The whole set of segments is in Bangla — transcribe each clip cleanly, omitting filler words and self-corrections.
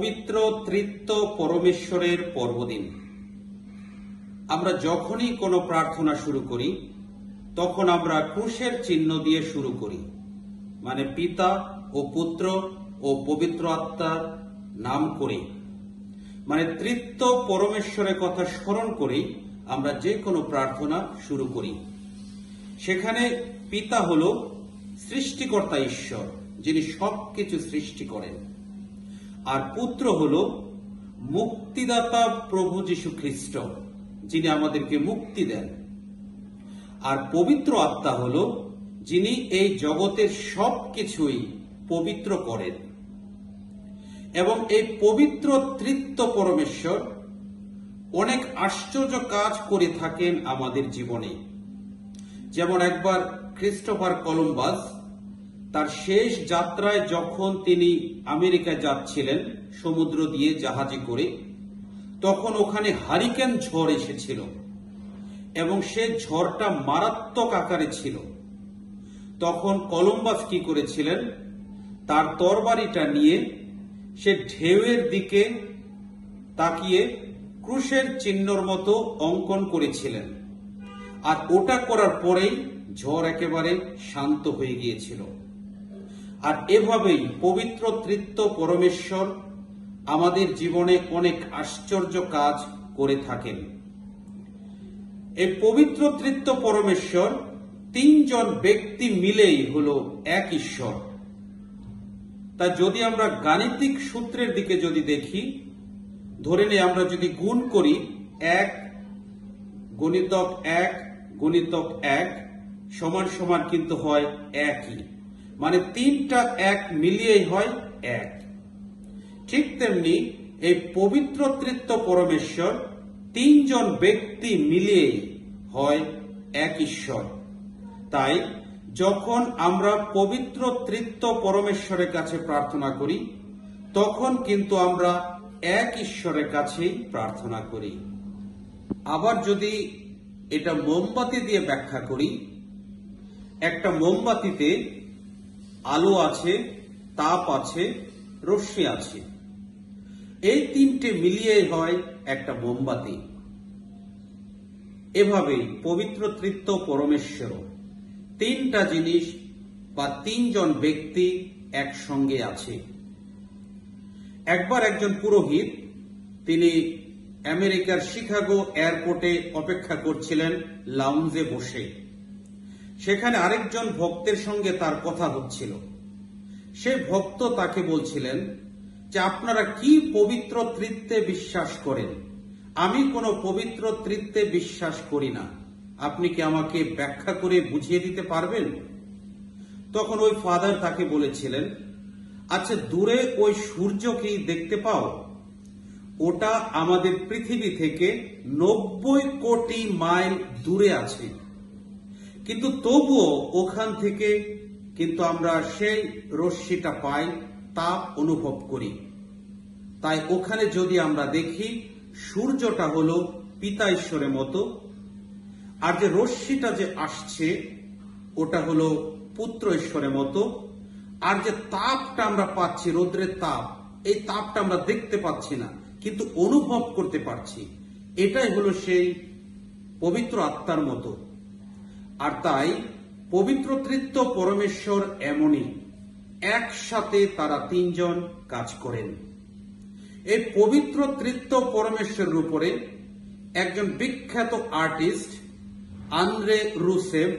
পবিত্র ত্রিত্ব পরমেশ্বরের পর্বদিন। আমরা যখনই কোনো প্রার্থনা শুরু করি তখন আমরা ক্রুশের চিহ্ন দিয়ে শুরু করি, মানে পিতা ও পুত্র ও পবিত্র আত্মার নাম করি, মানে ত্রিত্ব পরমেশ্বরের কথা স্মরণ করেই আমরা যে কোনো প্রার্থনা শুরু করি। সেখানে পিতা হলো সৃষ্টিকর্তা ঈশ্বর, যিনি সবকিছু সৃষ্টি করেন, আর পুত্র হলো মুক্তিদাতা প্রভু যীশু খ্রিস্ট, যিনি আমাদেরকে মুক্তি দেন, আর পবিত্র আত্মা হলো যিনি এই জগতের সবকিছুই পবিত্র করেন। এবং এই পবিত্র ত্রিত্ব পরমেশ্বর অনেক আশ্চর্য কাজ করে থাকেন আমাদের জীবনে। যেমন একবার ক্রিস্টোফার কলম্বাস তার শেষ যাত্রায় যখন তিনি আমেরিকায় যাচ্ছিলেন সমুদ্র দিয়ে জাহাজে করে, তখন ওখানে হারিকেন ঝড় এসেছিল এবং সে ঝড়টা মারাত্মক আকারে ছিল। তখন কলম্বাস কি করেছিলেন, তার তরবারিটা নিয়ে সে ঢেউয়ের দিকে তাকিয়ে ক্রুশের চিহ্নর মতো অঙ্কন করেছিলেন, আর ওটা করার পরেই ঝড় একেবারে শান্ত হয়ে গিয়েছিল। আর এভাবেই পবিত্র ত্রিত্ব পরমেশ্বর আমাদের জীবনে অনেক আশ্চর্য কাজ করে থাকেন। এই পবিত্র ত্রিত্ব পরমেশ্বর তিনজন ব্যক্তি মিলেই হলো এক ঈশ্বর। তা যদি আমরা গাণিতিক সূত্রের দিকে যদি দেখি, ধরে নিই আমরা যদি গুণ করি 1 গুণিতক 1 গুণিতক 1 সমান সমান কিন্তু হয় একই, মানে তিনটা এক মিলিয়েই হয় এক। ঠিক তেমনি এই পবিত্র ত্রিত্ব পরমেশ্বর তিনজন ব্যক্তি মিলিয়েই হয় এক ঈশ্বর। তাই যখন আমরা পবিত্র ত্রিত্ব পরমেশ্বরের কাছে প্রার্থনা করি তখন কিন্তু আমরা এক ঈশ্বরের কাছেই প্রার্থনা করি। আবার যদি এটা মোমবাতি দিয়ে ব্যাখ্যা করি, একটা মোমবাতিতে আলো আছে, তাপ আছে, রশ্মি আছে, এই তিনটে মিলিয়ে হয় একটা মোমবাতি। এভাবেই পবিত্র ত্রিত্ব পরমেশ্বর তিনটা জিনিস বা তিনজন ব্যক্তি একসঙ্গে আছে। একবার একজন পুরোহিত, তিনি আমেরিকার শিকাগো এয়ারপোর্টে অপেক্ষা করছিলেন লাউঞ্জে বসে। সেখানে আরেকজন ভক্তের সঙ্গে তার কথা হচ্ছিল। সে ভক্ত তাকে বলছিলেন যে আপনারা কি পবিত্র ত্রিত্বে বিশ্বাস করেন? আমি কোনো পবিত্র ত্রিত্বে বিশ্বাস করি না, আপনি কি আমাকে ব্যাখ্যা করে বুঝিয়ে দিতে পারবেন? তখন ওই ফাদার তাকে বলেছিলেন, আচ্ছা দূরে ওই সূর্য কি দেখতে পাও? ওটা আমাদের পৃথিবী থেকে 90 কোটি মাইল দূরে আছে, কিন্তু তবুও ওখান থেকে কিন্তু আমরা সেই রশ্মিটা পাই, তাপ অনুভব করি। তাই ওখানে যদি আমরা দেখি সূর্যটা হলো পিতা ঈশ্বরের মতো, আর যে রশ্মিটা যে আসছে ওটা হলো পুত্র ঈশ্বরের মতো, আর যে তাপটা আমরা পাচ্ছি, রৌদ্রের তাপ, এই তাপটা আমরা দেখতে পাচ্ছি না কিন্তু অনুভব করতে পারছি, এটাই হলো সেই পবিত্র আত্মার মতো। আর তাই পবিত্র ত্রিত্ব পরমেশ্বর এমনই, একসাথে তারা তিনজন কাজ করেন। এই পবিত্র ত্রিত্ব পরমেশ্বরের উপরে একজন বিখ্যাত আর্টিস্ট আন্দ্রে রুসেভ,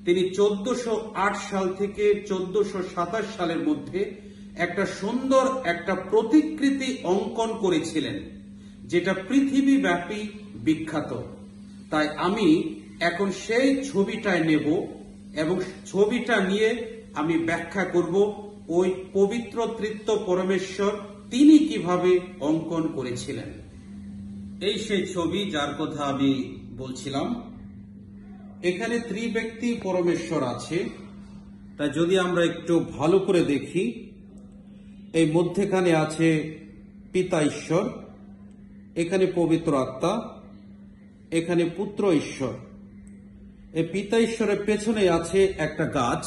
তিনি 1408 সাল থেকে 1427 সালের মধ্যে একটা সুন্দর একটা প্রতিকৃতি অঙ্কন করেছিলেন, যেটা পৃথিবীব্যাপী বিখ্যাত। তাই আমি এখন সেই ছবিটায় নেব এবং ছবিটা নিয়ে আমি ব্যাখ্যা করব ওই পবিত্র ত্রিত্ব পরমেশ্বর তিনি কিভাবে অঙ্কন করেছিলেন। এই সেই ছবি যার কথা আমি বলছিলাম। এখানে ত্রিব্যক্তি পরমেশ্বর আছে। তাই যদি আমরা একটু ভালো করে দেখি, এই মধ্যেখানে আছে পিতা ঈশ্বর, এখানে পবিত্র আত্মা, এখানে পুত্র ঈশ্বর। এই পিতা ঈশ্বরের পেছনে আছে একটা গাছ,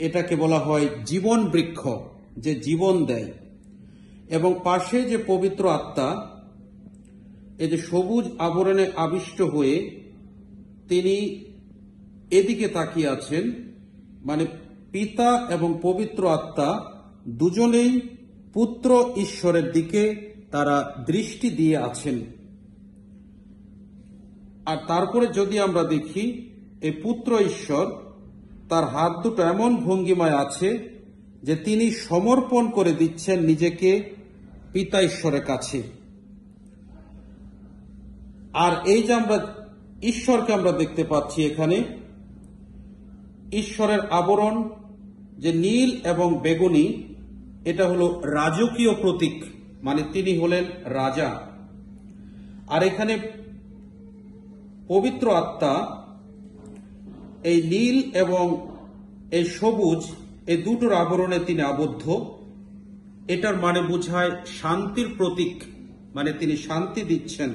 এটাকে বলা হয় জীবন বৃক্ষ, যে জীবন দেয়। এবং পাশে যে পবিত্র আত্মা এই যে সবুজ আবরণে আবিষ্ট হয়ে তিনি এদিকে তাকিয়ে আছেন, মানে পিতা এবং পবিত্র আত্মা দুজনেই পুত্র ঈশ্বরের দিকে তারা দৃষ্টি দিয়ে আছেন। আর তারপরে যদি আমরা দেখি এই পুত্র ঈশ্বর তার হাত দুটো এমন ভঙ্গিমায় আছে যে তিনি সমর্পণ করে দিচ্ছেন নিজেকে পিতা ঈশ্বরের কাছে। আর এই যে আমরা ঈশ্বরকে আমরা দেখতে পাচ্ছি এখানে, ঈশ্বরের আবরণ যে নীল এবং বেগুনি, এটা হলো রাজকীয় প্রতীক, মানে তিনি হলেন রাজা। আর এখানে পবিত্র আত্মা এই নীল এবং এই সবুজ এই দুটোর আবরণে তিনি আবদ্ধ। এটার মানে বোঝায় শান্তির প্রতীক, মানে তিনি শান্তি দিচ্ছেন।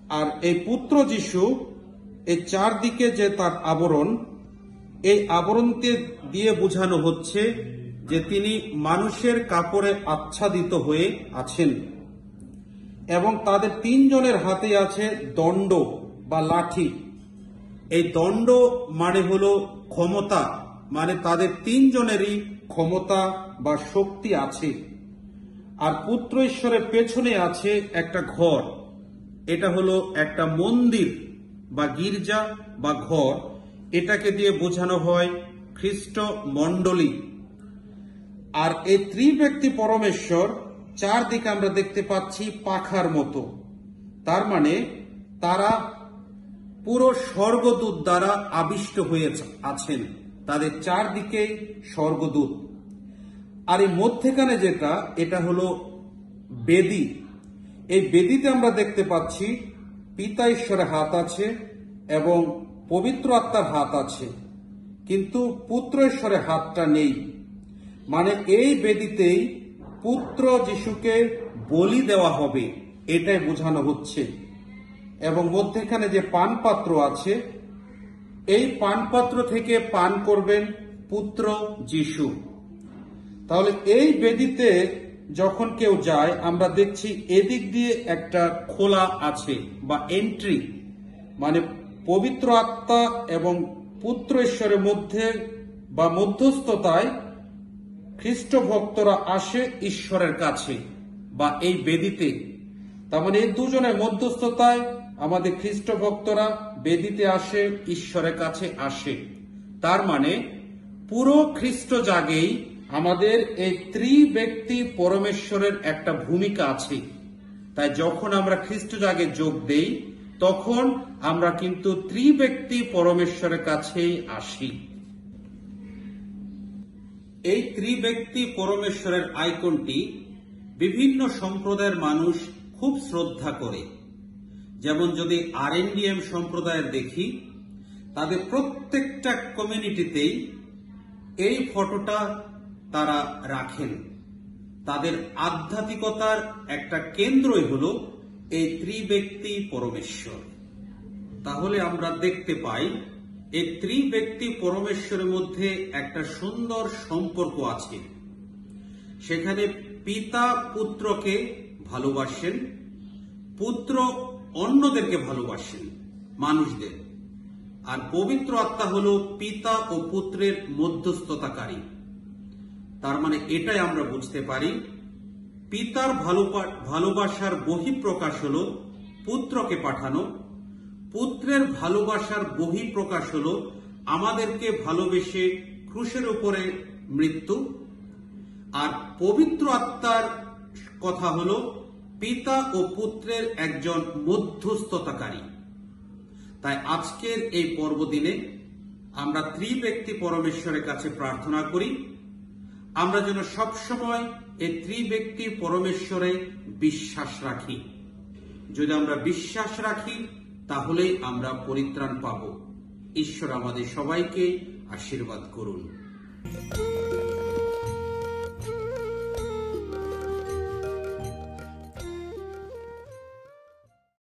আর এই পুত্র যিশু এই চারদিকে যে তার আবরণ, এই আবরণকে দিয়ে বোঝানো হচ্ছে যে তিনি মানুষের কাপড়ে আচ্ছাদিত হয়ে আছেন এবং তাদের তিনজনের হাতে আছে দণ্ড বা লাঠি। এই দণ্ড মানে হলো ক্ষমতা, মানে তাদের তিনজনেরই ক্ষমতা বা শক্তি আছে। আর পুত্র ঈশ্বরের পেছনে আছে একটা ঘর, এটা হলো একটা মন্দির বা গির্জা বা ঘর, এটাকে দিয়ে বোঝানো হয় খ্রিস্ট মণ্ডলী। আর এই ত্রিব্যক্তি পরমেশ্বর চারদিকে আমরা দেখতে পাচ্ছি পাখার মতো, তার মানে তারা পুরো স্বর্গদূত দ্বারা আবিষ্ট হয়ে আছেন, তাদের চারদিকেই স্বর্গদূত। আর এই মধ্যেখানে যেটা, এটা হলো বেদী। এই বেদীতে আমরা দেখতে পাচ্ছি পিতা ঈশ্বরের হাত আছে এবং পবিত্র আত্মার হাত আছে, কিন্তু পুত্র ঈশ্বরের হাতটা নেই। মানে এই বেদীতেই পুত্র যিশুকে বলি দেওয়া হবে, এটাই বোঝানো হচ্ছে। এবং মধ্যেখানে যে পানপাত্র আছে, এই পানপাত্র থেকে পান করবেন পুত্র যিশু। তাহলে এই বেদীতে যখন কেউ যায়, আমরা দেখছি এদিক দিয়ে একটা খোলা আছে বা এন্ট্রি, মানে পবিত্র আত্মা এবং পুত্র ঈশ্বরের মধ্যে বা মধ্যস্থতায় খ্রিস্ট ভক্তরা আসে ঈশ্বরের কাছে বা এই বেদীতে। তার মানে এই দুজনের মধ্যস্থতায় আমাদের খ্রিস্ট ভক্তরা বেদীতে আসে, ঈশ্বরের কাছে আসে। তার মানে পুরো খ্রিস্ট জাগেই আমাদের এই ত্রিব্যক্তি পরমেশ্বরের একটা ভূমিকা আছে। তাই যখন আমরা খ্রিস্ট জাগে যোগ দেই, তখন আমরা কিন্তু ত্রিব্যক্তি পরমেশ্বরের কাছেই আসি। এই ত্রিব্যক্তি পরমেশ্বরের আইকনটি বিভিন্ন সম্প্রদায়ের মানুষ খুব শ্রদ্ধা করে। যেমন যদি RNDM সম্প্রদায়ের দেখি, তাদের প্রত্যেকটা কমিউনিটিতেই এই ফটোটা তারা রাখেন। তাদের আধ্যাত্মিকতার একটা কেন্দ্রই হলো এই ত্রিব্যক্তি পরমেশ্বর। তাহলে আমরা দেখতে পাই এই ত্রিব্যক্তি পরমেশ্বরের মধ্যে একটা সুন্দর সম্পর্ক আছে। সেখানে পিতা পুত্রকে ভালোবাসেন, পুত্র অন্যদেরকে ভালোবাসেন, মানুষদের। আর পবিত্র আত্মা হলো পিতা ও পুত্রের মধ্যস্থতাকারী। তার মানে এটাই আমরা বুঝতে পারি, পিতার ভালোবাসার বহিঃপ্রকাশ হলো পুত্রকে পাঠানো, পুত্রের ভালোবাসার বহিঃপ্রকাশ হলো আমাদেরকে ভালোবেসে ক্রুশের উপরে মৃত্যু। আর পবিত্র আত্মার কথা হলো পিতা ও পুত্রের একজন মধ্যস্থতাকারী। তাই আজকের এই পর্বদিনে আমরা ত্রিব্যক্তি পরমেশ্বরের কাছে প্রার্থনা করি, আমরা যেন সবসময় এই ত্রিব্যক্তি পরমেশ্বরে বিশ্বাস রাখি। যদি আমরা বিশ্বাস রাখি, তাহলেই আমরা পরিত্রাণ পাব। ঈশ্বর আমাদের সবাইকে আশীর্বাদ করুন।